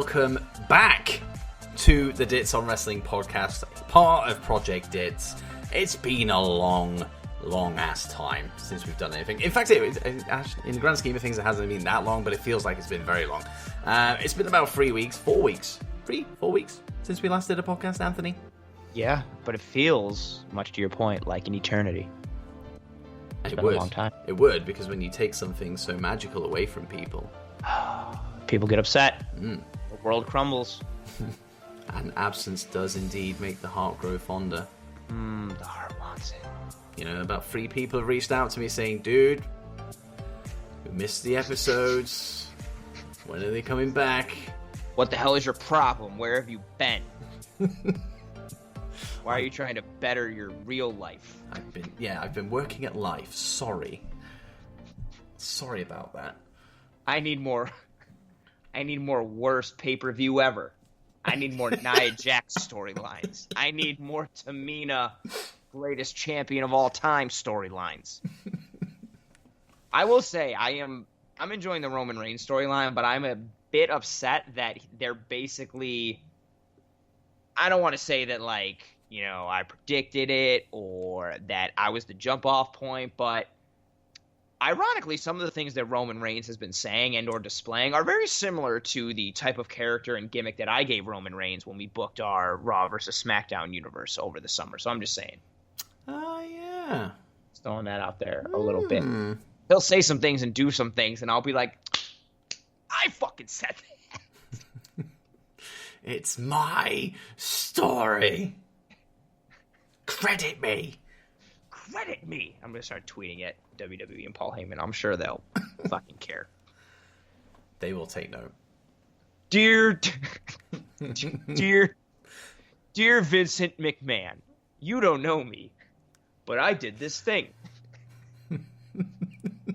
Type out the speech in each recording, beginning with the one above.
welcome back to the Dits on Wrestling podcast, part of Project Dits. It's been a long ass time since we've done anything. In fact, in the grand scheme of things, it hasn't been that long, but it feels like it's been very long. It's been about 4 weeks since we last did a podcast, Anthony. Yeah, but it feels, much to your point, like an eternity. It's been a long time. It would, because when you take something so magical away from people, people get upset. The world crumbles. And absence does indeed make the heart grow fonder. The heart wants it. You know, about 3 people have reached out to me saying, dude, we missed the episodes. When are they coming back? What the hell is your problem? Where have you been? Why are you trying to better your real life? I've been working at life. Sorry about that. I need more worst pay-per-view ever. I need more Nia Jax storylines. I need more Tamina, greatest champion of all time storylines. I will say I'm enjoying the Roman Reigns storyline, but I'm a bit upset that they're basically, I don't want to say that, like, you know, I predicted it or that I was the jump off point, but ironically, some of the things that Roman Reigns has been saying and or displaying are very similar to the type of character and gimmick that I gave Roman Reigns when we booked our Raw versus SmackDown universe over the summer. So I'm just saying. Oh, yeah. Just throwing that out there a little bit. He'll say some things and do some things, and I'll be like, I fucking said that. It's my story. Credit me. Credit me. I'm going to start tweeting at WWE and Paul Heyman. I'm sure they'll fucking care. They will take note. Dear Vincent McMahon, you don't know me, but I did this thing.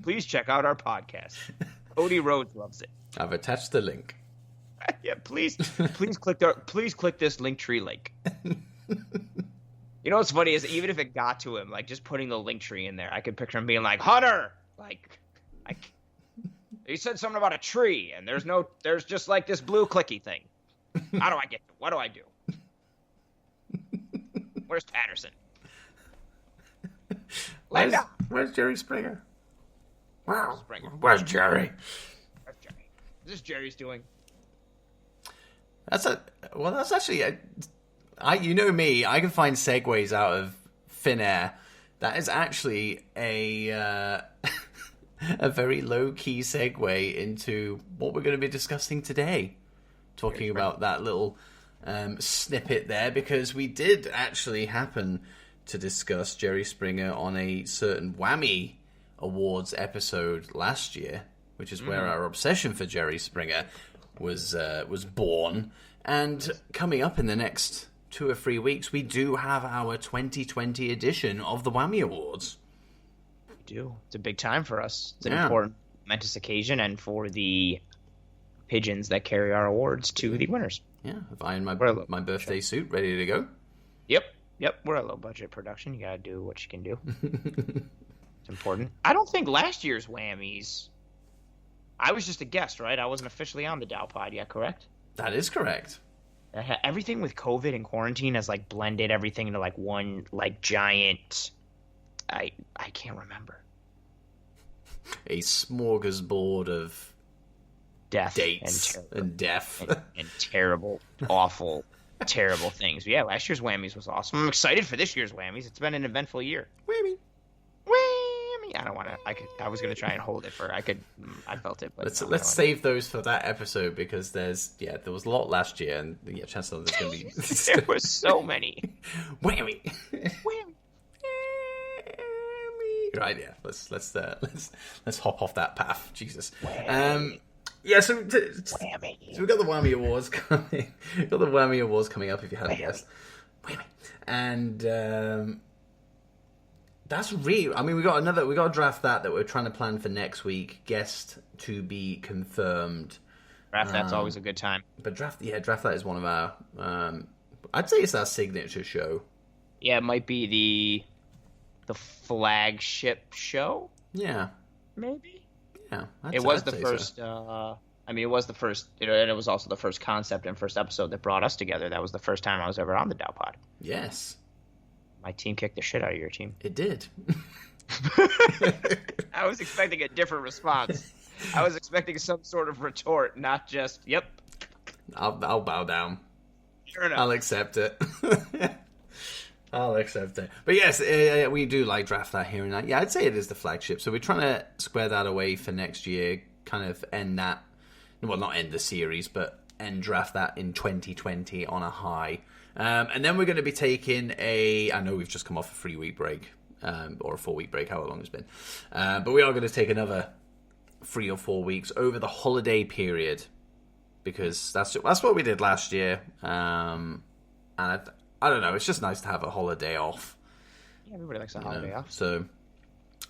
Please check out our podcast. Cody Rhodes loves it. I've attached the link. Yeah, please click this Linktree link. You know what's funny is even if it got to him, like just putting the Linktree in there, I could picture him being like, Hunter, like he said something about a tree, and there's just like this blue clicky thing. How do I get it? What do I do? Where's Patterson? Where's Jerry Springer? Wow. Springer. Where's Jerry? Where's Jerry? Is this Jerry's doing? That's actually you know me, I can find segues out of thin air. That is actually a very low-key segue into what we're going to be discussing today. Talking about that little snippet there, because we did actually happen to discuss Jerry Springer on a certain Whammy Awards episode last year, which is where our obsession for Jerry Springer was born. And coming up in the next 2 or 3 weeks, we do have our 2020 edition of the Whammy Awards. We do. It's a big time for us. It's an important momentous occasion, and for the pigeons that carry our awards to the winners. Yeah, I've ironed my birthday suit, ready to go. Yep. We're a low-budget production. You gotta do what you can do. It's important. I don't think last year's Whammies, I was just a guest, right? I wasn't officially on the DOWPOD yet, correct? That is correct. Everything with COVID and quarantine has like blended everything into like one like giant. I can't remember. A smorgasbord of death, dates and death and terrible, awful, terrible things. But yeah, last year's Whammies was awesome. I'm excited for this year's Whammies. It's been an eventful year. Whammy. I don't want to. I was gonna try and hold it for. I felt it. But let's save those for that episode, because there was a lot last year, and chances are there's gonna be there was so many. Whammy. Right, yeah. Let's hop off that path. Jesus. Yeah, so we've got the Whammy Awards coming. We've got the Whammy Awards coming up, if you hadn't guessed. Whammy. And that's really. I mean, we got a draft that we're trying to plan for next week. Guest to be confirmed. Draft that's always a good time. But draft that is one of our. I'd say it's our signature show. Yeah, it might be the flagship show. Yeah. Maybe. Yeah. It was the first. I I mean, it was the first, and it was also the first concept and first episode that brought us together. That was the first time I was ever on the DOWPOD. Yes. My team kicked the shit out of your team. It did. I was expecting a different response. I was expecting some sort of retort, not just, yep. I'll bow down. Fair enough. I'll accept it. I'll accept it. But yes, we do like draft that here and that. Yeah, I'd say it is the flagship. So we're trying to square that away for next year, kind of end that, well, not end the series, but end draft that in 2020 on a high. And then we're going to be taking I know we've just come off a 3-week break, or a 4-week break, however long it's been. But we are going to take another 3 or 4 weeks over the holiday period, because that's what we did last year. And I don't know, it's just nice to have a holiday off. Yeah, everybody likes a holiday off. So,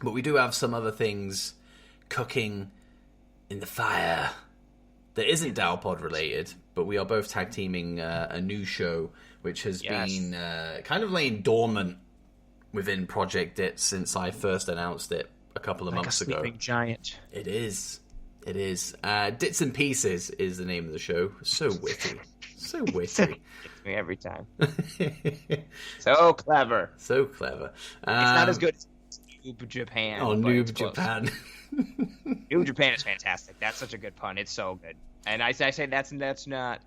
but we do have some other things cooking in the fire that isn't DOWPOD related, but we are both tag teaming a new show, which has been kind of laying dormant within Project Dits since I first announced it a couple of months ago. Sleeping giant. It is. Dits and Pieces is the name of the show. So witty. So witty. Gets me every time. So clever. So clever. It's not as good as Noob Japan. Oh, Noob Japan. Noob Japan is fantastic. That's such a good pun. It's so good. And I say that's not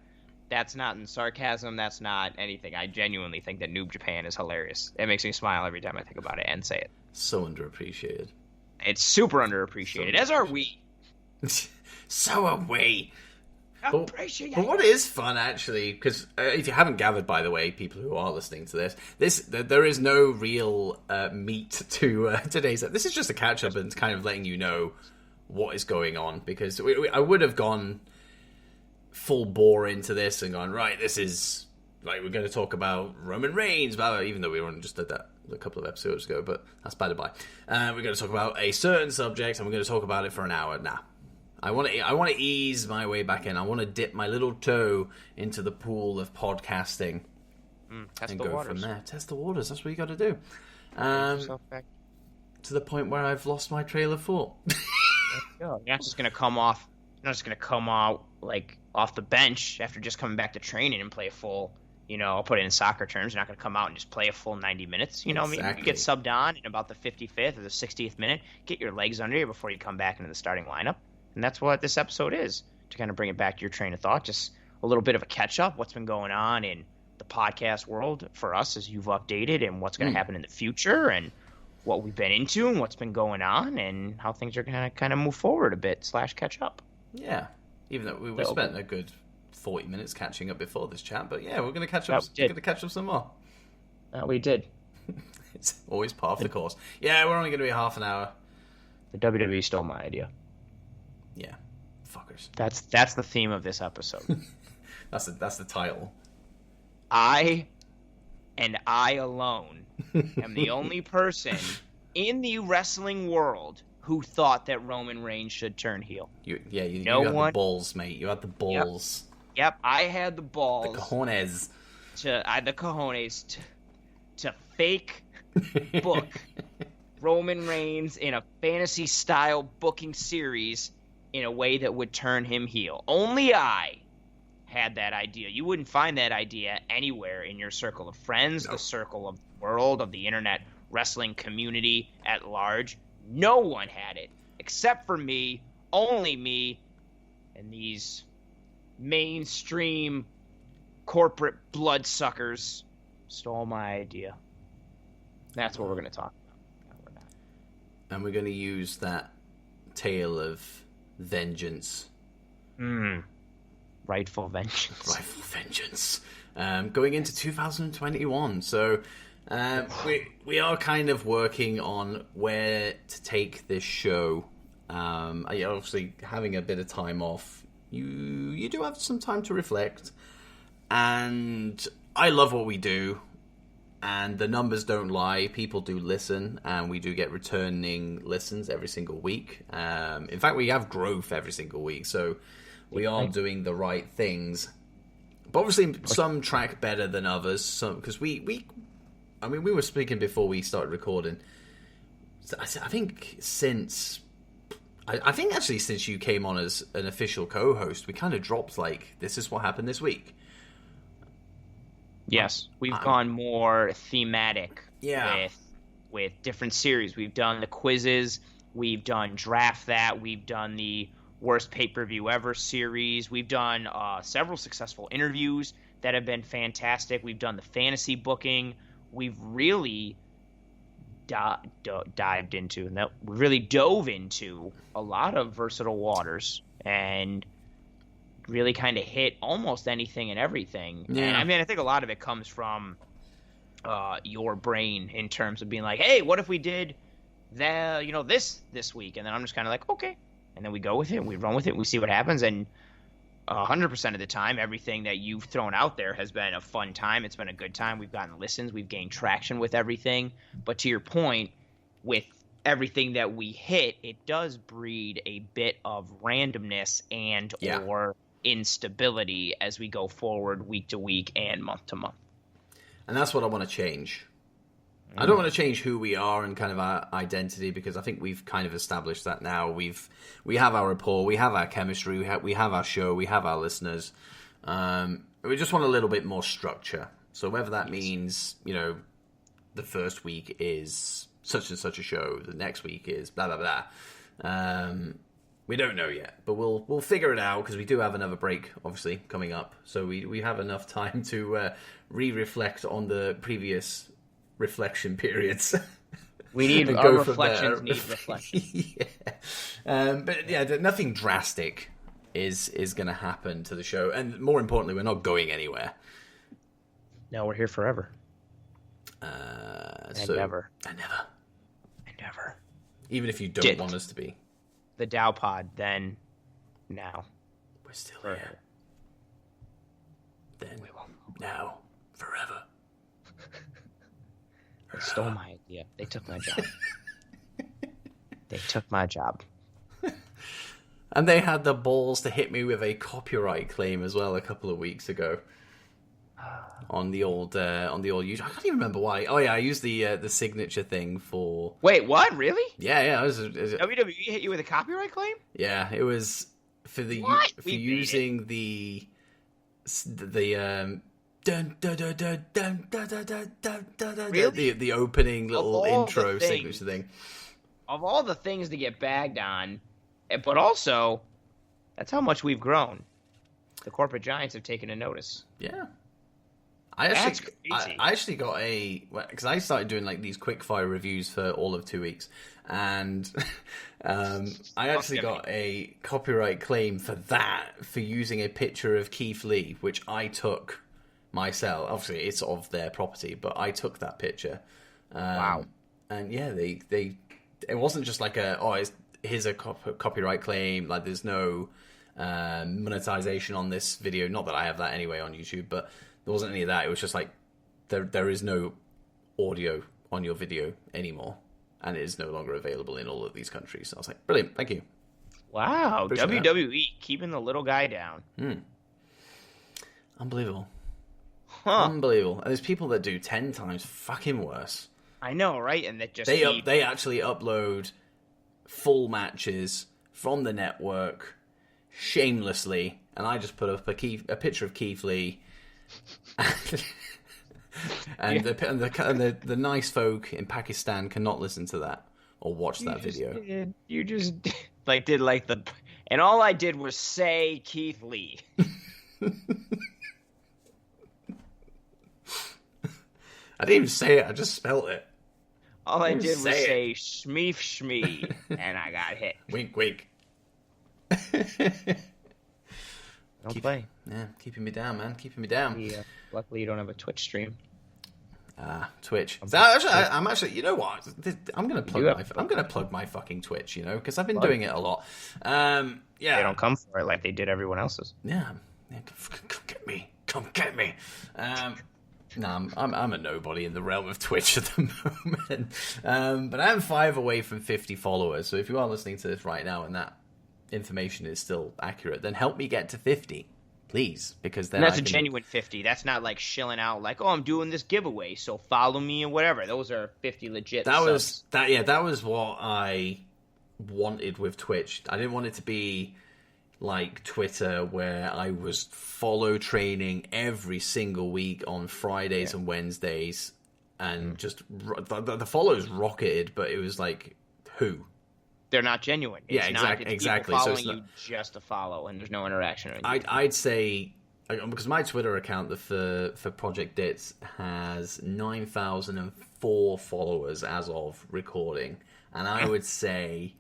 in sarcasm. That's not anything. I genuinely think that Noob Japan is hilarious. It makes me smile every time I think about it and say it. So underappreciated. It's super underappreciated, as are we. So are we. Appreciate but what is fun, actually, because if you haven't gathered, by the way, people who are listening to this, there is no real meat to today's. This is just a catch-up and kind of letting you know what is going on, because I would have gone full bore into this and gone, right, this is, like, we're going to talk about Roman Reigns, blah, blah, even though we only just did that a couple of episodes ago, but that's by the by. We're going to talk about a certain subject, and we're going to talk about it for an hour. Nah. I want to ease my way back in. I want to dip my little toe into the pool of podcasting and go waters. From there. Test the waters. That's what you got to do. To the point where I've lost my trail of thought. You're not just gonna come off. You're not just gonna come out like off the bench after just coming back to training and play a full. I'll put it in soccer terms. You're not gonna come out and just play a full 90 minutes. Exactly. I mean, you get subbed on in about the 55th or the 60th minute. Get your legs under you before you come back into the starting lineup. And that's what this episode is, to kind of bring it back to your train of thought. Just a little bit of a catch-up, what's been going on in the podcast world for us as you've updated, and what's going to happen in the future, and what we've been into, and what's been going on, and how things are going to kind of move forward a bit / catch up. Yeah, even though we spent a good 40 minutes catching up before this chat, but yeah, we're going to catch up. We're going to catch up some more. We did. It's always part of the course. Yeah, we're only going to be half an hour. The WWE stole my idea. Yeah, fuckers. That's the theme of this episode. that's the title. I alone am the only person in the wrestling world who thought that Roman Reigns should turn heel. You had the balls, mate. You had the balls. Yep, I had the balls. The cojones. The cojones to fake book Roman Reigns in a fantasy-style booking series in a way that would turn him heel. Only I had that idea. You wouldn't find that idea anywhere in your circle of friends, the circle of the world, of the internet wrestling community at large. No one had it, except for me, only me, and these mainstream corporate bloodsuckers stole my idea. That's what we're going to talk about. And we're going to use that tale of vengeance. Rightful vengeance. Going into 2021. So we are kind of working on where to take this show. Obviously, having a bit of time off, you do have some time to reflect. And I love what we do. And the numbers don't lie. People do listen, and we do get returning listens every single week. In fact, we have growth every single week, so we are doing the right things. But obviously, some track better than others. Because we were speaking before we started recording. I think since I think actually since you came on as an official co-host, we kind of dropped like, this is what happened this week. Yes, we've gone more thematic with different series. We've done the quizzes, we've done Draft That, we've done the Worst Pay-Per-View Ever series, we've done several successful interviews that have been fantastic. We've done the fantasy booking. We've really dived into, and we really dove into a lot of versatile waters and really kind of hit almost anything and everything. Yeah. And I mean, I think a lot of it comes from your brain in terms of being like, hey, what if we did this week? And then I'm just kind of like, okay. And then we go with it, we run with it, we see what happens. And 100% of the time, everything that you've thrown out there has been a fun time. It's been a good time. We've gotten listens. We've gained traction with everything. But to your point, with everything that we hit, it does breed a bit of randomness and or instability as we go forward week to week and month to month. And that's what I want to change. I don't want to change who we are and kind of our identity, because I think we've kind of established that now. We have our rapport, we have our chemistry, we have our show, we have our listeners. We just want a little bit more structure. So whether that means, the first week is such and such a show, the next week is blah blah blah. We don't know yet, but we'll figure it out, because we do have another break obviously coming up. So we have enough time to reflect on the previous reflection periods. We need our reflections need reflection. But yeah, nothing drastic is going to happen to the show, and more importantly, we're not going anywhere. No, we're here forever. Never. Even if you don't want us to be. The DOWPOD, then, now. We're still here. Then, now, forever. They stole my idea. They took my job. They took my job. And they had the balls to hit me with a copyright claim as well a couple of weeks ago. On the old YouTube. I can't even remember why. Oh yeah, I used the signature thing for. Wait, what? Really? Yeah. WWE hit you with a copyright claim? Yeah, it was for the for using the dun, dun, dun, dun, dun, dun, dun, dun, dun, dun, really? the opening little intro signature thing. Of all the things to get bagged on, but also that's how much we've grown. The corporate giants have taken a notice. Yeah. I actually got because I started doing like these quickfire reviews for all of 2 weeks, and I actually got a copyright claim for using a picture of Keith Lee, which I took myself. Obviously, it's of their property, but I took that picture. Wow! And yeah, it wasn't just like here's a copyright claim. Like there's no monetization on this video. Not that I have that anyway on YouTube, but. There wasn't any of that. It was just like, there is no audio on your video anymore, and it is no longer available in all of these countries. So I was like, brilliant, thank you. Wow, Appreciate WWE keeping the little guy down. Unbelievable. Huh. Unbelievable. And there's people that do 10 times fucking worse. I know, right? And that just they actually upload full matches from the network shamelessly, and I just put up a picture of Keith Lee. And the nice folk in Pakistan cannot listen to that or watch that video. You just and all I did was say Keith Lee. I didn't even say it. I just spelled it. All I did was say Shmeef Shmee, and I got hit. Wink, wink. Play. Yeah, keeping me down, man. Keeping me down. Yeah. Luckily, you don't have a Twitch stream. Twitch. I'm actually. You know what? I'm gonna plug my fucking Twitch. Because I've been doing it a lot. Yeah. They don't come for it like they did everyone else's. Yeah. Come get me. No, I'm a nobody in the realm of Twitch at the moment. But I'm 5 away from 50 followers. So if you are listening to this right now and that information is still accurate, then help me get to 50, please, because then that's a genuine 50. That's not like shilling out like, I'm doing this giveaway, so follow me and whatever. Those are 50 legit. That was what I wanted with Twitch. I didn't want it to be like Twitter, where I was follow training every single week on Fridays and Wednesdays, and just the follows rocketed, but it was like, who? They're not genuine. It's exactly. People following you just to follow, and there's no interaction. I'd say, because my Twitter account for Project Dits has 9,004 followers as of recording, and I would say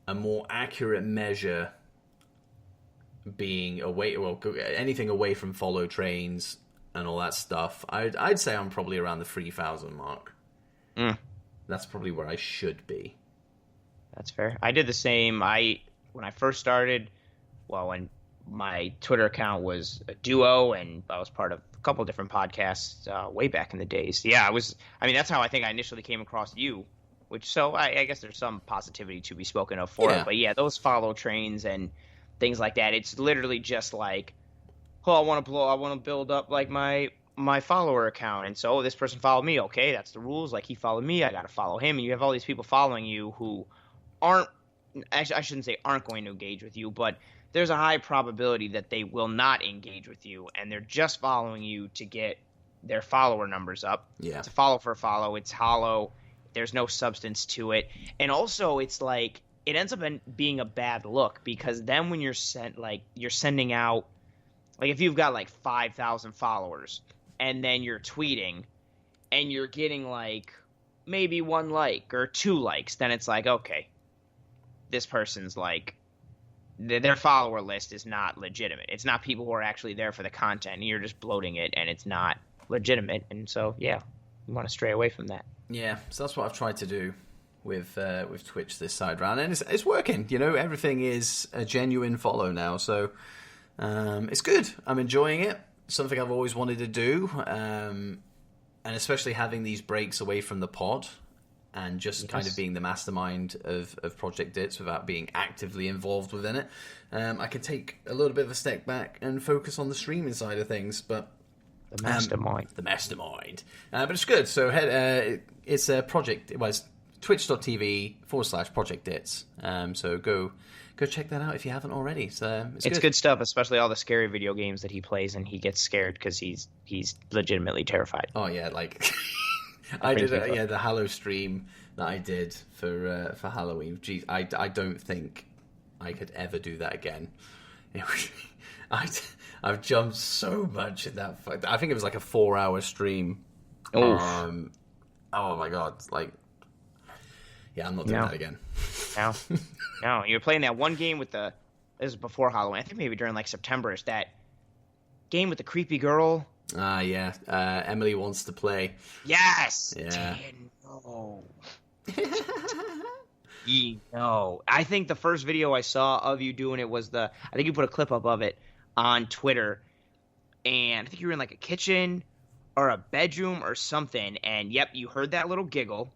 a more accurate measure being anything away from follow trains and all that stuff, I'd say I'm probably around the 3,000 mark. That's probably where I should be. That's fair. I did the same. When I first started, when my Twitter account was a duo, and I was part of a couple different podcasts way back in the days. Yeah, that's how I think I initially came across you. So I guess there's some positivity to be spoken of for it. But yeah, those follow trains and things like that, it's literally just like, I want to build up like my follower account, and so this person followed me. Okay, that's the rules. Like, he followed me, I got to follow him, and you have all these people following you who aren't. Actually, I shouldn't say aren't going to engage with you, but there's a high probability that they will not engage with you, and they're just following you to get their follower numbers up. Yeah, it's a follow for a follow. It's hollow. There's no substance to it, and also it's like, it ends up being a bad look, because then when you're sending out, like, if you've got like 5,000 followers and then you're tweeting and you're getting like maybe 1 like or 2 likes, then it's like, okay, this person's like, their follower list is not legitimate. It's not people who are actually there for the content, and you're just bloating it, and it's not legitimate. And so, yeah, you want to stray away from that. Yeah, so that's what I've tried to do with Twitch this side round, and it's working. Everything is a genuine follow now, so it's good. I'm enjoying it. Something I've always wanted to do, and especially having these breaks away from the pod and just kind of being the mastermind of Project Dits without being actively involved within it. I can take a little bit of a step back and focus on the streaming side of things, but the mastermind. But it's good. So it's a project. It was twitch.tv/Project Dits. So go check that out if you haven't already. So it's good stuff, especially all the scary video games that he plays, and he gets scared because he's legitimately terrified. Oh yeah, like I did the Halo stream that I did for Halloween. Jeez, I don't think I could ever do that again. I've jumped so much in that. I think it was like a 4-hour stream. Oh my god! Like, yeah, I'm not doing that again. No, you were playing that one game with this is before Halloween. I think maybe during like September. It's that game with the creepy girl. Yeah. Emily Wants to Play. Yes. Yeah. No. I think the first video I saw of you doing it was I think you put a clip up of it on Twitter, and I think you were in like a kitchen or a bedroom or something, and yep, you heard that little giggle,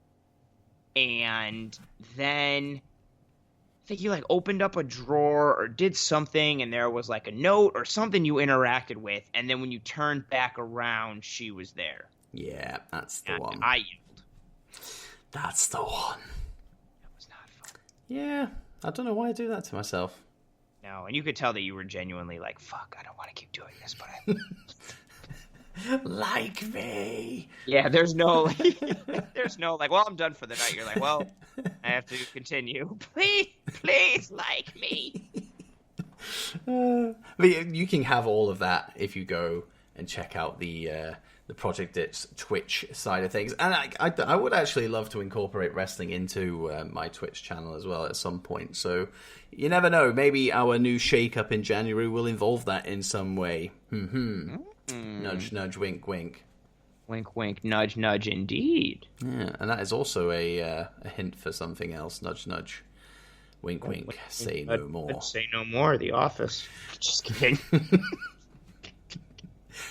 and then I think you like opened up a drawer or did something, and there was like a note or something you interacted with, and then when you turned back around, she was there. Yeah, that's the one. I yelled. That's the one. That was not fun. Yeah, I don't know why I do that to myself. No, and you could tell that you were genuinely like, fuck, I don't want to keep doing this, but I... Like me. Yeah, there's no like, well, I'm done for the night. You're like, well, I have to continue. Please like me. But you can have all of that if you go and check out the Project Dits Twitch side of things. And I would actually love to incorporate wrestling into my Twitch channel as well at some point. So you never know. Maybe our new shake-up in January will involve that in some way. Nudge, nudge, wink, wink. Wink, wink, nudge, nudge, indeed. Yeah, and that is also a hint for something else. Nudge, nudge, wink, wink, say no more. Say no more, The Office. Just kidding.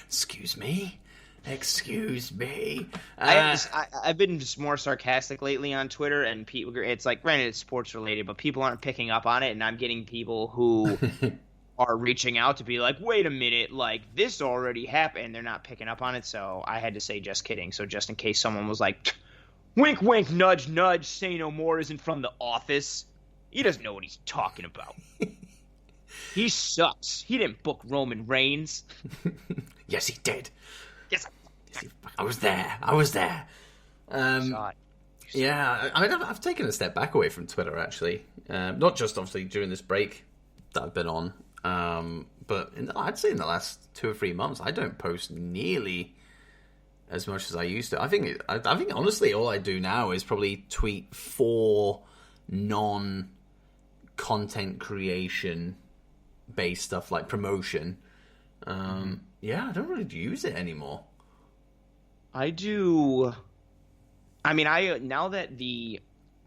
Excuse me? Excuse me. I've been just more sarcastic lately on Twitter, and people. It's like, granted, it's sports related, but people aren't picking up on it, and I'm getting people who are reaching out to be like, wait a minute, like, this already happened, and they're not picking up on it, so I had to say just kidding. So just in case someone was like, Wink, wink, nudge, nudge, say no more isn't from The Office. He doesn't know what he's talking about. He sucks. He didn't book Roman Reigns. Yes, he did. Yes, I was there. I was there. Yeah, I mean, I've taken a step back away from Twitter, actually. Not just, obviously, during this break that I've been on, but I'd say in the last 2 or 3 months, I don't post nearly as much as I used to. I think, honestly, all I do now is probably tweet for non-content creation-based stuff, like promotion. Yeah, I don't really use it anymore. I do. I mean, now that the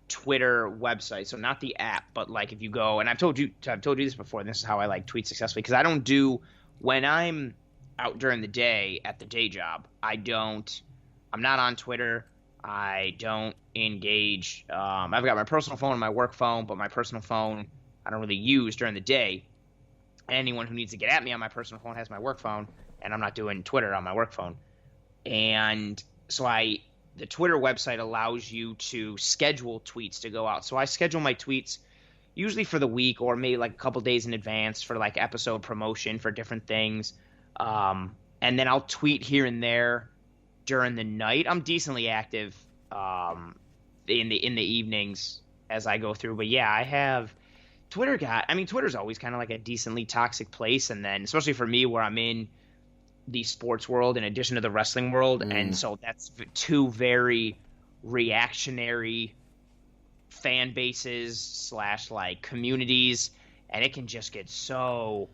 Twitter website, so not the app, but like if you go, and I've told you this before, and this is how I like tweet successfully, because I don't do, when I'm out during the day at the day job, I'm not on Twitter. I don't engage. I've got my personal phone and my work phone, but my personal phone I don't really use during the day. Anyone who needs to get at me on my personal phone has my work phone, and I'm not doing Twitter on my work phone. And so the Twitter website allows you to schedule tweets to go out. So I schedule my tweets usually for the week or maybe like a couple days in advance for like episode promotion for different things. And then I'll tweet here and there during the night. I'm decently active in the evenings as I go through. But yeah, I have Twitter's always kind of like a decently toxic place. And then especially for me where I'm in the sports world in addition to the wrestling world. And so that's two very reactionary fan bases / like communities. And it can just get so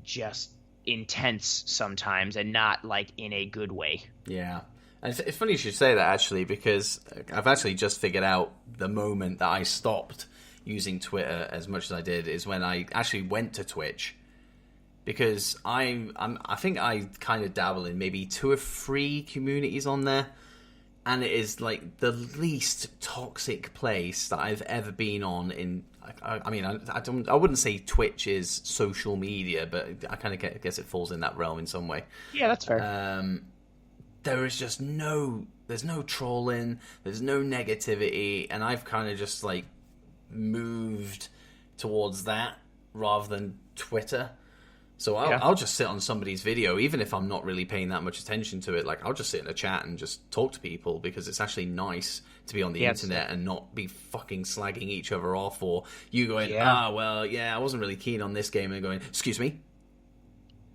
just intense sometimes and not like in a good way. Yeah. And it's funny you should say that actually, because I've actually just figured out the moment that I stopped using Twitter as much as I did is when I actually went to Twitch. Because I think I kind of dabble in maybe 2 or 3 communities on there, and it is like the least toxic place that I've ever been on. I wouldn't say Twitch is social media, but I kind of guess it falls in that realm in some way. Yeah, that's fair. There is just there's no trolling, there's no negativity, and I've kind of just like moved towards that rather than Twitter. So I'll just sit on somebody's video, even if I'm not really paying that much attention to it. Like, I'll just sit in a chat and just talk to people because it's actually nice to be on the internet and not be fucking slagging each other off, or you going, I wasn't really keen on this game, and going, excuse me?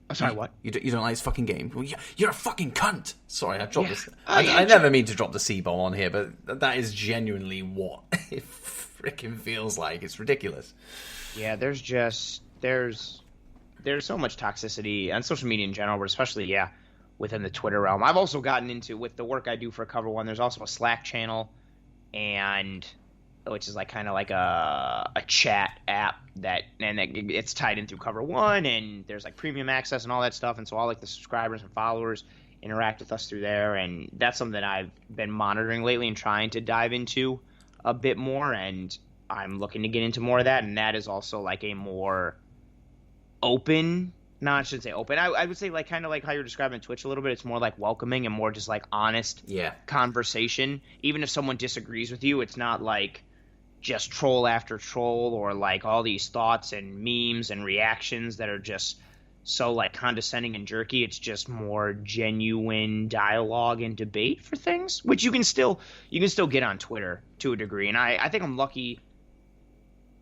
I'm sorry, what? You don't like this fucking game? Well, you're a fucking cunt! Sorry, I dropped this. I never mean to drop the C-bomb on here, but that is genuinely what it freaking feels like. It's ridiculous. Yeah, there's so much toxicity on social media in general, but especially, within the Twitter realm. I've also gotten into, with the work I do for Cover One, there's also a Slack channel, which is like kind of like a chat app it's tied in through Cover One, and there's like premium access and all that stuff, and so all like the subscribers and followers interact with us through there, and that's something that I've been monitoring lately and trying to dive into a bit more, and I'm looking to get into more of that, and that is also like a more open, no, I shouldn't say open. I would say like kind of like how you're describing Twitch a little bit. It's more like welcoming and more just like honest conversation. Even if someone disagrees with you, it's not like just troll after troll or like all these thoughts and memes and reactions that are just so like condescending and jerky. It's just more genuine dialogue and debate for things, which you can still get on Twitter to a degree. And I think I'm lucky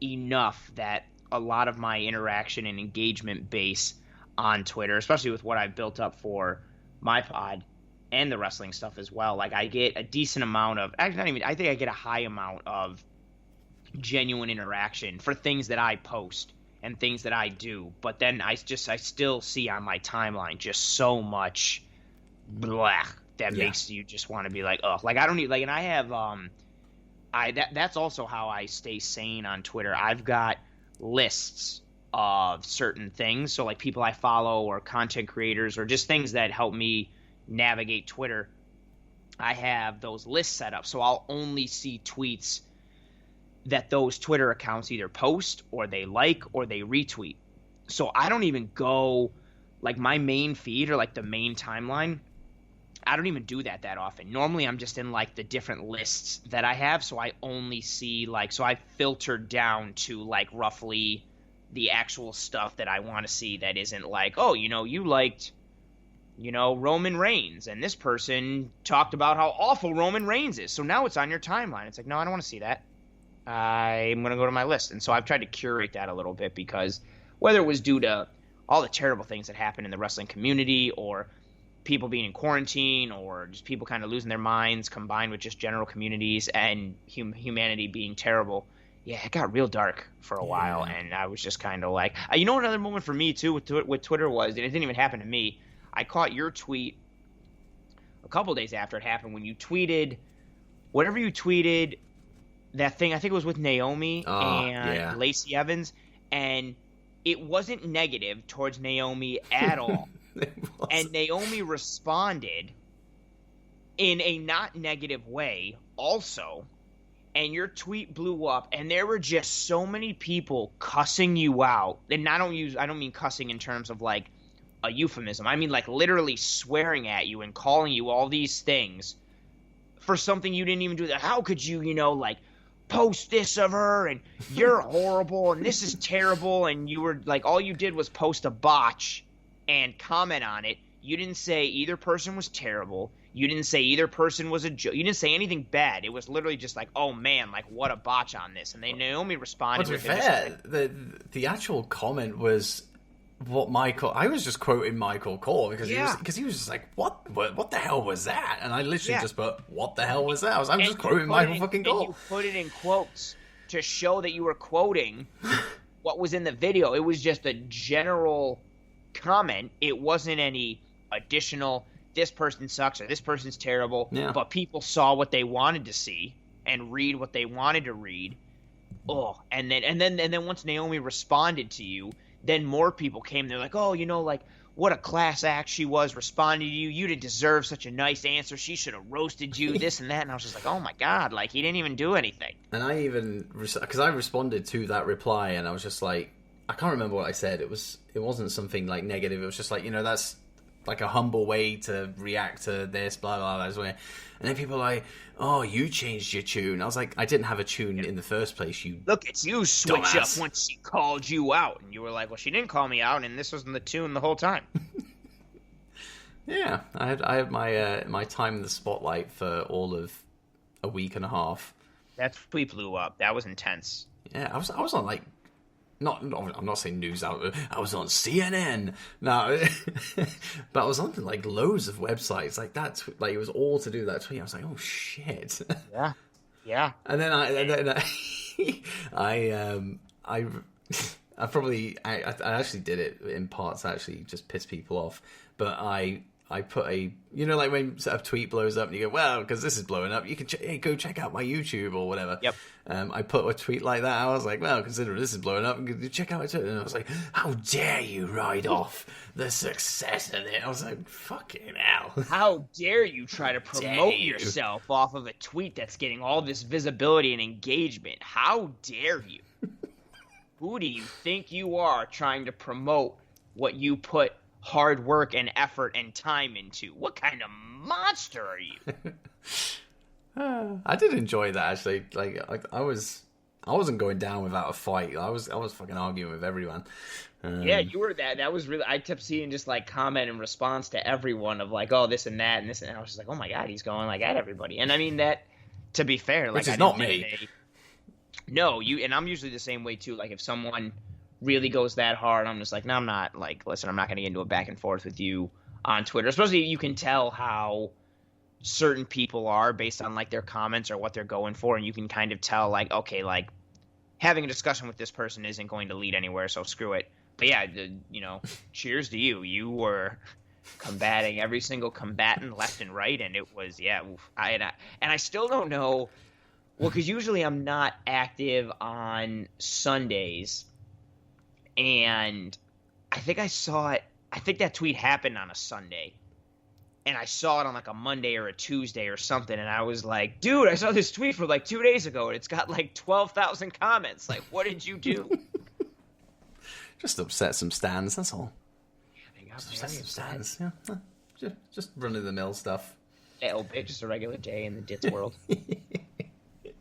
enough that a lot of my interaction and engagement base on Twitter, especially with what I've built up for my pod and the wrestling stuff as well. Like I get a decent amount of, I think I get a high amount of genuine interaction for things that I post and things that I do. But then I still see on my timeline just so much blah that makes you just want to be like, oh, like I don't need, like, and I have, that's also how I stay sane on Twitter. I've got lists of certain things, so like people I follow or content creators or just things that help me navigate Twitter. I have those lists set up, so I'll only see tweets that those Twitter accounts either post or they like or they retweet. So I don't even go, like my main feed or like the main timeline I don't even do that often. Normally, I'm just in like the different lists that I have, so I only see so I filtered down to like roughly the actual stuff that I want to see that isn't like, oh, you liked, Roman Reigns, and this person talked about how awful Roman Reigns is, so now it's on your timeline. It's like, no, I don't want to see that. I'm going to go to my list. And so I've tried to curate that a little bit, because whether it was due to all the terrible things that happen in the wrestling community, or people being in quarantine, or just people kind of losing their minds combined with just general communities and humanity being terrible, yeah, it got real dark for a while. And I was just kind of like, another moment for me too with Twitter was, and it didn't even happen to me, I caught your tweet a couple days after it happened when you tweeted whatever you tweeted, that thing, I think it was with Naomi and Lacey Evans, and it wasn't negative towards Naomi at all. And Naomi responded in a not negative way also, and your tweet blew up, and there were just so many people cussing you out. And I don't mean cussing in terms of like a euphemism. I mean like literally swearing at you and calling you all these things for something you didn't even do. That how could you, post this of her, and you're horrible, and this is terrible, and you were like, all you did was post a botch and comment on it. You didn't say either person was terrible. You didn't say either person was a joke. You didn't say anything bad. It was literally just like, oh man, like what a botch on this. And Naomi responded. But to be fair, the actual comment was what I was just quoting Michael Cole because he was just like, what the hell was that? And I literally just put, what the hell was that? I'm just quoting Michael fucking Cole. You put it in quotes to show that you were quoting what was in the video. It was just a general comment. It wasn't any additional, this person sucks or this person's terrible. Yeah. But people saw what they wanted to see and read what they wanted to read. Oh, and then once Naomi responded to you, then more people came. They're like, oh, like, what a class act she was responding to you. You didn't deserve such a nice answer. She should have roasted you, this and that. And I was just like, oh, my God, like, he didn't even do anything. And I even, because I responded to that reply, and I was just like, I can't remember what I said. It wasn't something, like, negative. It was just like, that's, like, a humble way to react to this, blah, blah, blah. This way. And then people are like, oh, you changed your tune. I was like, I didn't have a tune in the first place, you Look, it's you switch dumbass. Up once she called you out. And you were like, well, she didn't call me out, and this wasn't the tune the whole time. Yeah, I had my time in the spotlight for all of a week and a half. That tweet blew up. That was intense. Yeah, I was on, like, I'm not saying news outlet. I was on CNN. No, but I was on like loads of websites like that. Like it was all to do that tweet. I was like, oh shit. Yeah. And then I actually did it in parts. Actually, just piss people off. But I put like when a tweet blows up and you go, well, because this is blowing up, you can go check out my YouTube or whatever. Yep. I put a tweet like that. I was like, well, considering this is blowing up, check out my Twitter. And I was like, how dare you ride off the success of it? I was like, fucking hell. How dare you try to promote yourself off of a tweet that's getting all this visibility and engagement? How dare you? Who do you think you are trying to promote what you put hard work and effort and time into? What kind of monster are you? I did enjoy that actually. Like I wasn't going down without a fight. I was fucking arguing with everyone. Yeah, you were that. That was really. I kept seeing just like comment and response to everyone of like, oh, this and that and this, and I was just like, oh my God, he's going like at everybody. And I mean that. To be fair, like, which is not me. No, you and I'm usually the same way too. Like if someone really goes that hard, I'm just like, no, I'm not. Like, listen, I'm not going to get into a back and forth with you on Twitter. Especially you can tell how certain people are based on like their comments or what they're going for, and you can kind of tell like, okay, like having a discussion with this person isn't going to lead anywhere, so screw it. But yeah, cheers to you. You were combating every single combatant left and right, and it was I still don't know. Well, because usually I'm not active on Sundays. And I think I saw it. I think that tweet happened on a Sunday. And I saw it on like a Monday or a Tuesday or something. And I was like, dude, I saw this tweet from like 2 days ago. And it's got like 12,000 comments. Like, what did you do? Just upset some stands, that's all. Just upset some stands. Yeah. just run-of-the-mill stuff. A little bit, just a regular day in the Dits world.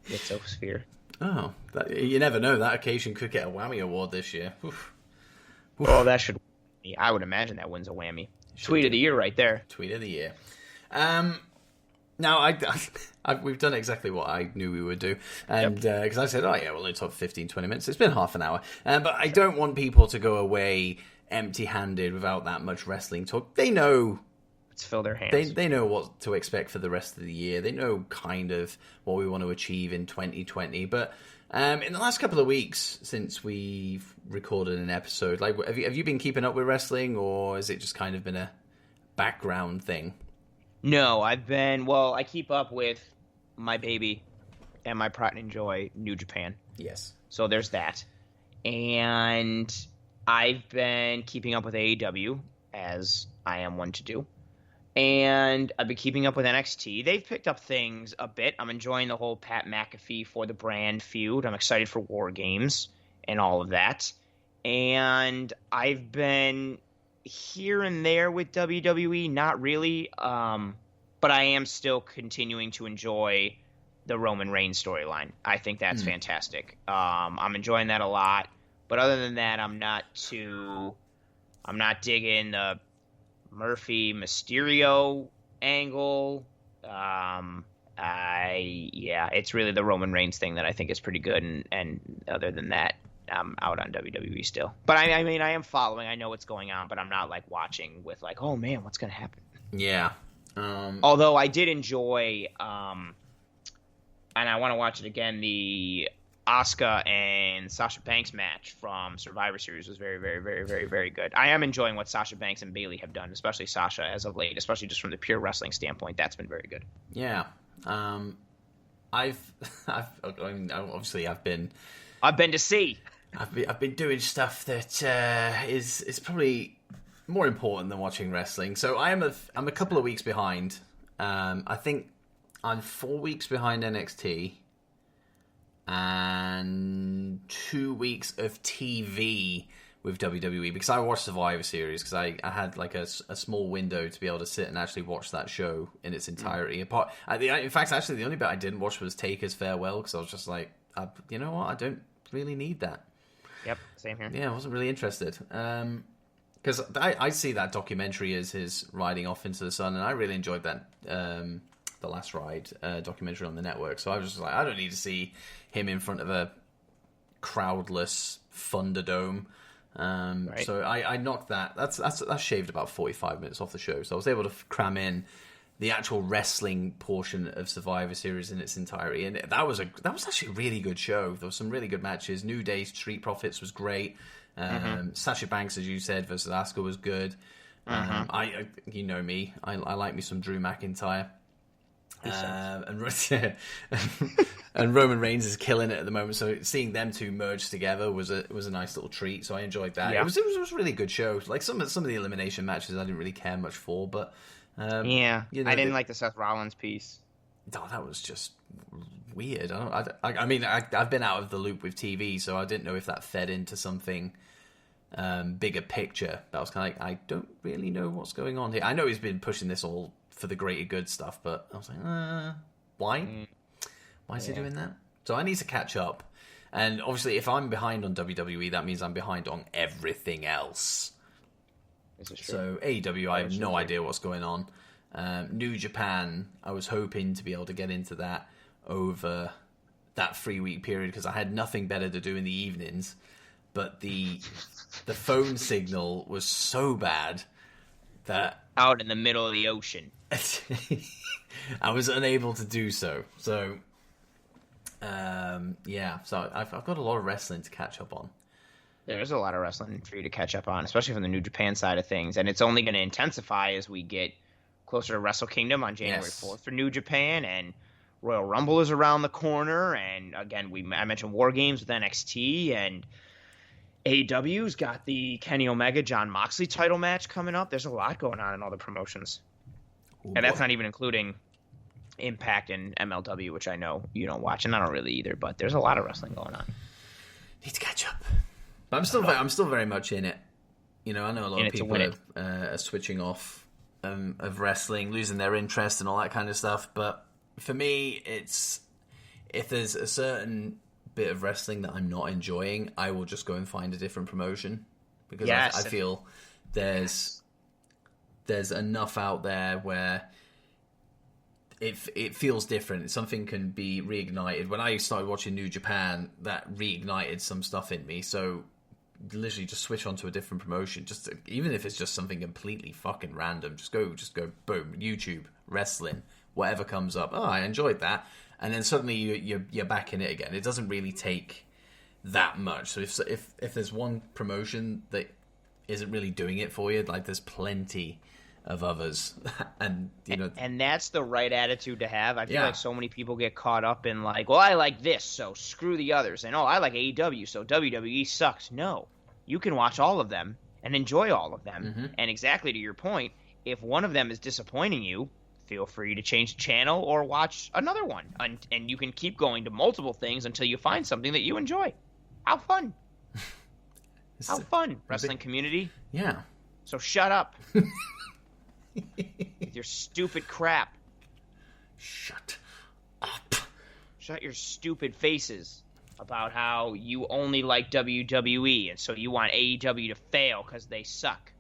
Ditsosphere. Oh, you never know. That occasion could get a whammy award this year. Oof. Well, that should. I would imagine that wins a whammy. Tweet of the year, right there. Tweet of the year. Now, we've done exactly what I knew we would do. And because I said, oh, yeah, we'll only talk 15, 20 minutes. It's been half an hour. But I don't want people to go away empty-handed without that much wrestling talk. They know. Let's fill their hands. They know what to expect for the rest of the year. They know kind of what we want to achieve in 2020. But in the last couple of weeks since we've recorded an episode, like, have you been keeping up with wrestling, or has it just kind of been a background thing? No, I keep up with my baby and my pride and joy, New Japan. Yes. So there's that. And I've been keeping up with AEW, as I am one to do. And I've been keeping up with NXT. They've picked up things a bit. I'm enjoying the whole Pat McAfee for the brand feud. I'm excited for War Games and all of that. And I've been here and there with WWE, not really, but I am still continuing to enjoy the Roman Reigns storyline. I think that's fantastic. I'm enjoying that a lot, but other than that, I'm not digging the Murphy Mysterio angle. It's really the Roman Reigns thing that I think is pretty good, and other than that, I'm out on WWE still. But I mean, I am following. I know what's going on, but I'm not like watching with like, oh man, what's going to happen? Yeah. Although I did enjoy, and I want to watch it again, the Asuka and Sasha Banks match from Survivor Series was very, very, very, very, very good. I am enjoying what Sasha Banks and Bayley have done, especially Sasha as of late, especially just from the pure wrestling standpoint. That's been very good. Yeah. I've been to see. I've been doing stuff that is probably more important than watching wrestling. So I'm a couple of weeks behind. I think I'm 4 weeks behind NXT and 2 weeks of TV with WWE, because I watched Survivor Series because I had like a small window to be able to sit and actually watch that show in its entirety. In fact, actually, the only bit I didn't watch was Taker's farewell, because I was just like, you know what, I don't really need that. Yep, same here. Yeah, I wasn't really interested. Because I see that documentary as his riding off into the sun, and I really enjoyed that The Last Ride documentary on the network. So I was just like, I don't need to see him in front of a crowdless Thunderdome. Right. So I knocked that. That's shaved about 45 minutes off the show. So I was able to cram in the actual wrestling portion of Survivor Series in its entirety, and that was actually a really good show. There were some really good matches. New Day Street Profits was great. Sasha Banks, as you said, versus Asuka was good. I you know me, I like me some Drew McIntyre. And Roman Reigns is killing it at the moment. So seeing them two merge together was a nice little treat. So I enjoyed that. Yeah. It was a really good show. Like some of the elimination matches, I didn't really care much for, but I didn't like the Seth Rollins piece. Oh, that was just weird. I mean, I've been out of the loop with TV, so I didn't know if that fed into something bigger picture. But I was kind of like, I don't really know what's going on here. I know he's been pushing this all for the greater good stuff, but I was like, why? Why is he doing that? So I need to catch up. And obviously, if I'm behind on WWE, that means I'm behind on everything else. So AEW, I have no idea what's going on. New Japan, I was hoping to be able to get into that over that 3-week period because I had nothing better to do in the evenings. But the phone signal was so bad that out in the middle of the ocean, I was unable to do so. So, so I've got a lot of wrestling to catch up on. There's a lot of wrestling for you to catch up on, especially from the New Japan side of things. And it's only going to intensify as we get closer to Wrestle Kingdom on January 4th for New Japan. And Royal Rumble is around the corner. And again, I mentioned War Games with NXT. And AEW's got the Kenny Omega, John Moxley title match coming up. There's a lot going on in all the promotions. Ooh, and that's not even including Impact and MLW, which I know you don't watch. And I don't really either. But there's a lot of wrestling going on. Need to catch up. But I'm still very much in it. You know, I know a lot of people are switching off of wrestling, losing their interest and all that kind of stuff. But for me, it's if there's a certain bit of wrestling that I'm not enjoying, I will just go and find a different promotion, because I feel there's enough out there where it feels different. Something can be reignited. When I started watching New Japan, that reignited some stuff in me. So literally just switch onto a different promotion. Even if it's just something completely fucking random, just go boom, YouTube, wrestling, whatever comes up. Oh, I enjoyed that. And then suddenly you're back in it again. It doesn't really take that much. So if there's one promotion that isn't really doing it for you, like there's plenty of others. And and that's the right attitude to have. I feel like so many people get caught up in like, well, I like this, so screw the others, and I like AEW, so WWE sucks. No, you can watch all of them and enjoy all of them. Mm-hmm. And exactly to your point, if one of them is disappointing you, feel free to change the channel or watch another one, and you can keep going to multiple things until you find something that you enjoy. How fun. How fun, wrestling community. Yeah. So shut up. With your stupid crap. Shut up. Shut your stupid faces about how you only like WWE and so you want AEW to fail because they suck.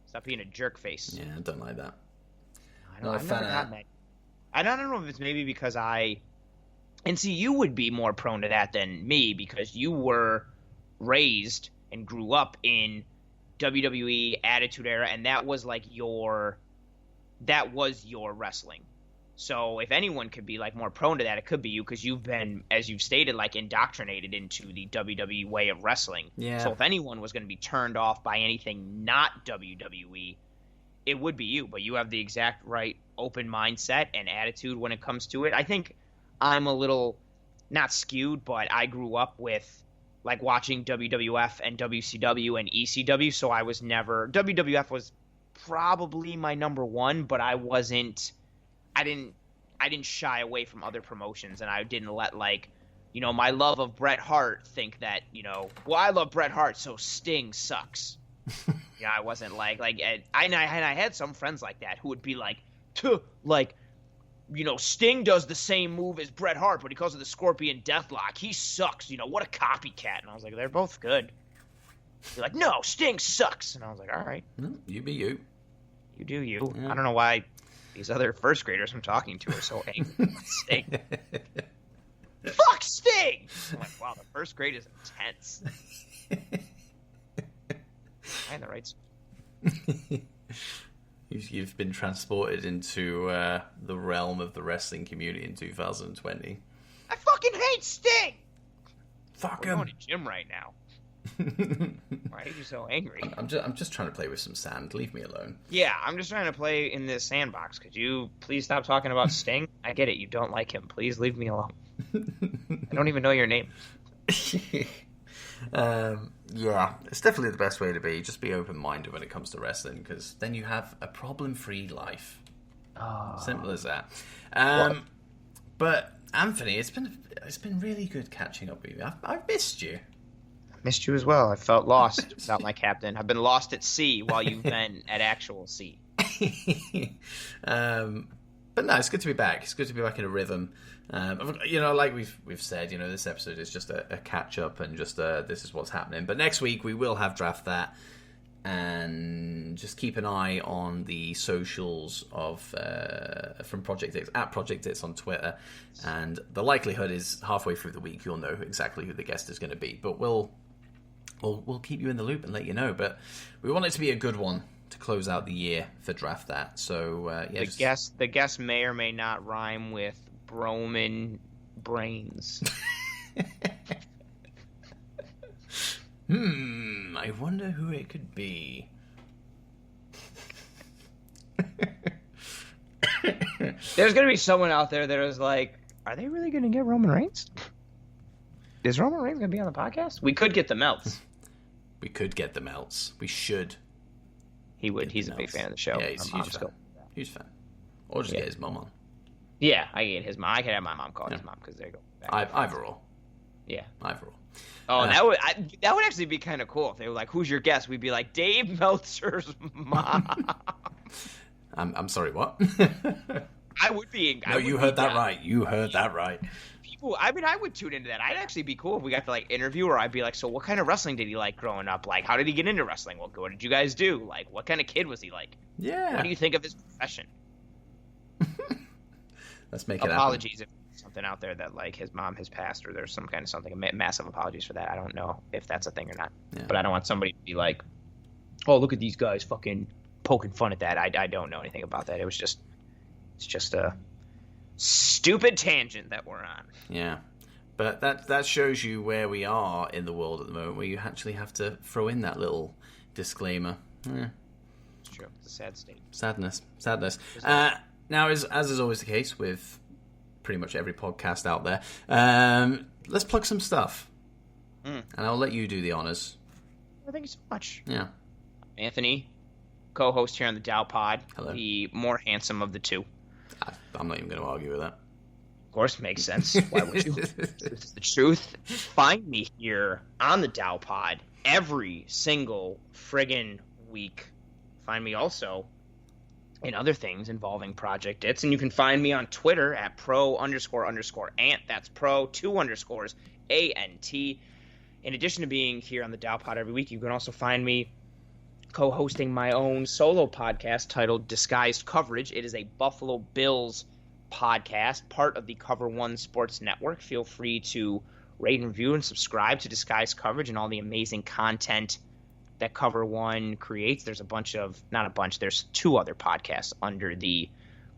Stop being a jerk face. Yeah, I don't like that. I've never gotten that. I don't know if it's maybe because and see, you would be more prone to that than me because you were raised and grew up in WWE Attitude Era, and that was your wrestling. So if anyone could be like more prone to that, it could be you, because you've been, as you've stated, like indoctrinated into the WWE way of wrestling. Yeah. So if anyone was going to be turned off by anything not WWE, it would be you. But you have the exact right open mindset and attitude when it comes to it. I think I'm a little not skewed, but I grew up with like watching WWF and WCW and ECW, so I was never – WWF was probably my number one, but I didn't shy away from other promotions, and I didn't let my love of Bret Hart think that, well, I love Bret Hart, so Sting sucks. I wasn't I had some friends like that who would be Sting does the same move as Bret Hart, but he calls it the Scorpion Deathlock. He sucks. What a copycat. And I was like, they're both good. You're like, no, Sting sucks. And I was like, all right. You be you. You do you. Yeah. I don't know why these other first graders I'm talking to are so angry about Sting. Fuck Sting! I'm like, wow, the first grade is intense. I had the right. You've been transported into the realm of the wrestling community in 2020. I fucking hate Sting! Fuck We're him. going to gym right now. Why are you so angry? I'm just trying to play with some sand. Leave me alone. Yeah, I'm just trying to play in this sandbox. Could you please stop talking about Sting? I get it. You don't like him. Please leave me alone. I don't even know your name. Yeah, it's definitely the best way to be. Just be open-minded when it comes to wrestling, because then you have a problem-free life. Simple as that. But Anthony, it's been really good catching up with you. I've missed you. Missed you as well. I felt lost without my captain. I've been lost at sea while you've been at actual sea. But no, it's good to be back. It's good to be back in a rhythm. Like we've said, this episode is just a catch up and just this is what's happening. But next week we will have Draft That, and just keep an eye on the socials of from Project Dits, at Project Dits on Twitter, and the likelihood is halfway through the week you'll know exactly who the guest is going to be. But we'll keep you in the loop and let you know. But we want it to be a good one to close out the year for Draft That. So the guest may or may not rhyme with Broman brains. I wonder who it could be. There's gonna be someone out there that is like, are they really gonna get Roman Reigns? Is Roman Reigns gonna be on the podcast? We could get the Melts. We could get the Melts. We should. He would. He's a big fan of the show. Yeah, he's a huge fan. Huge fan. Or just get his mom on. Yeah, I can get his mom. I can have my mom call his mom, because they go back. Either or. Yeah. Either or. Oh, that would actually be kind of cool if they were like, "Who's your guest?" We'd be like, "Dave Meltzer's mom." I'm sorry, what? I would be. No, you heard that right. You heard that right. People, I mean, I would tune into that. I'd actually be cool if we got to like interview her. I'd be like, so what kind of wrestling did he like growing up? Like, how did he get into wrestling? What did you guys do? Like, what kind of kid was he like? Yeah. What do you think of his profession? Let's make it Apologies if there's something out there that like his mom has passed or there's some kind of something. Massive apologies for that. I don't know if that's a thing or not. Yeah. But I don't want somebody to be like, oh, look at these guys fucking poking fun at that. I don't know anything about that. It's just a stupid tangent that we're on. Yeah. But that shows you where we are in the world at the moment, where you actually have to throw in that little disclaimer. Yeah. It's true. It's a sad state. Sadness. Now, as is always the case with pretty much every podcast out there, let's plug some stuff. And I'll let you do the honors. Well, thank you so much. Yeah. Anthony, co-host here on the DOWPOD. Hello. The more handsome of the two. I'm not even going to argue with that. Of course, makes sense. Why would you? This is the truth. Find me here on the DOWPOD every single friggin' week. Find me also in other things involving Project Dits, and you can find me on Twitter at pro__ant. That's pro 2_ ANT. In addition to being here on the DOWPOD every week, you can also find me co-hosting my own solo podcast titled Disguised Coverage. It is a Buffalo Bills podcast, part of the Cover One Sports Network. Feel free to rate and review and subscribe to Disguised Coverage and all the amazing content that Cover One creates. There's there's 2 other podcasts under the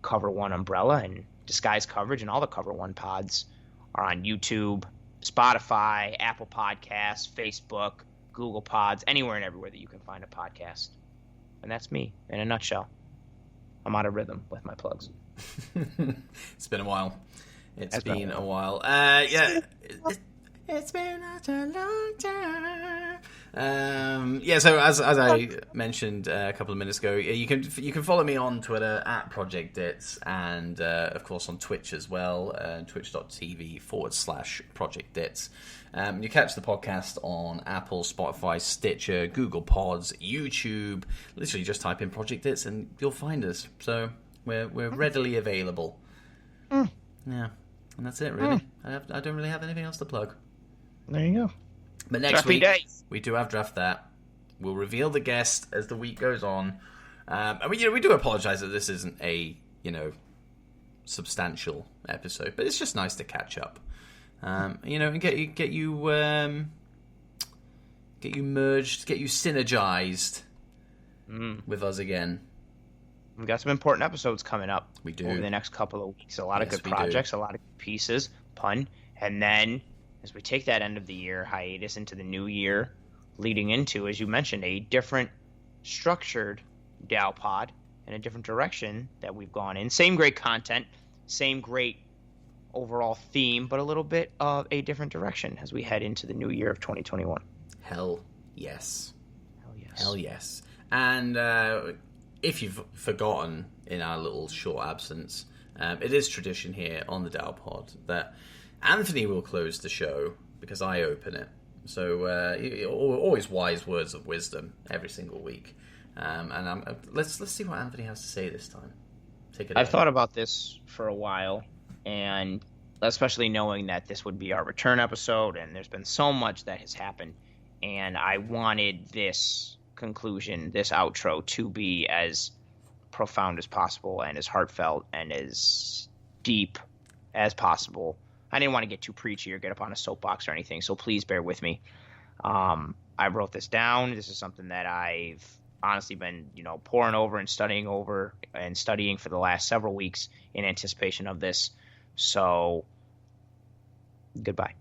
Cover One umbrella, and Disguised Coverage and all the Cover One pods are on YouTube, Spotify, Apple Podcasts, Facebook, Google Pods, anywhere and everywhere that you can find a podcast. And that's me in a nutshell. I'm out of rhythm with my plugs. It's been a while. It's been a while. It's been such a long time. So as I mentioned a couple of minutes ago, you can follow me on Twitter at Project Dits, and of course on Twitch as well, twitch.tv/Project Dits. You catch the podcast on Apple, Spotify, Stitcher, Google Pods, YouTube. Literally just type in Project Dits and you'll find us. So we're readily available. Yeah, and that's it really. I don't really have anything else to plug. There you go. But next Drafty week, days. we do have Draft That. We'll reveal the guest as the week goes on. And we do apologize that this isn't a, substantial episode, but it's just nice to catch up. And get you merged, get you synergized with us again. We've got some important episodes coming up. We do. Over the next couple of weeks. A lot of good projects, a lot of good pieces, pun. And then, as we take that end of the year hiatus into the new year, leading into, as you mentioned, a different structured DOWPOD and a different direction that we've gone in. Same great content, same great overall theme, but a little bit of a different direction as we head into the new year of 2021. Hell yes. Hell yes. Hell yes. And if you've forgotten in our little short absence, it is tradition here on the DOWPOD that Anthony will close the show because I open it. So always wise words of wisdom every single week. And let's see what Anthony has to say this time. Take it. I've thought about this for a while, and especially knowing that this would be our return episode, and there's been so much that has happened, and I wanted this conclusion, this outro, to be as profound as possible and as heartfelt and as deep as possible. I didn't want to get too preachy or get up on a soapbox or anything, so please bear with me. I wrote this down. This is something that I've honestly been, poring over and studying for the last several weeks in anticipation of this. So, goodbye.